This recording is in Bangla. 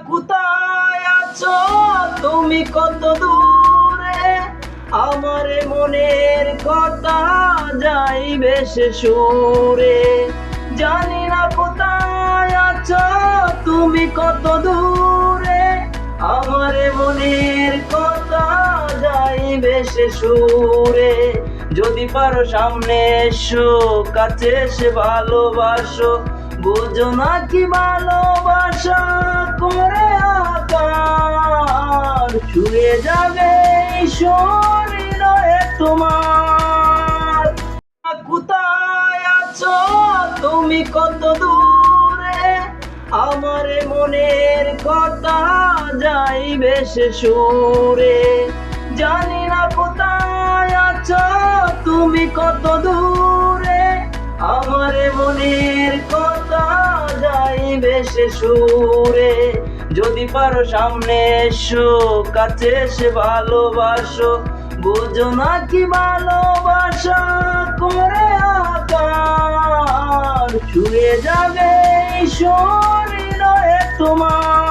কোথায় আছো তুমি, কত দূরে? আমার মনের কথা যাইবে সে সুরে। জানি না কোথায় আছো তুমি, কত দূরে? আমার মনের কথা যাইবে সে সুরে। যদি পারো সামনে এসো, কাছে এসে ভালোবাসো। বুঝো না কি ভালোবাসা করে আকার, ছুঁয়ে যাবে শরীর তোমার। কোথায় আছো তুমি, কত দূরে? আমার মনের কথা যাইবে সে সুরে। জানি না কোথায় আছো তুমি, কত দূরে? আমার মনের কথা যাইবে সে সুরে। যদি পারো সামনে এসো, কাছে এসে ভালোবাসো। বুঝো না কি ভালোবাসা করে আকার, ছুঁয়ে যাবে শরীর তোমার।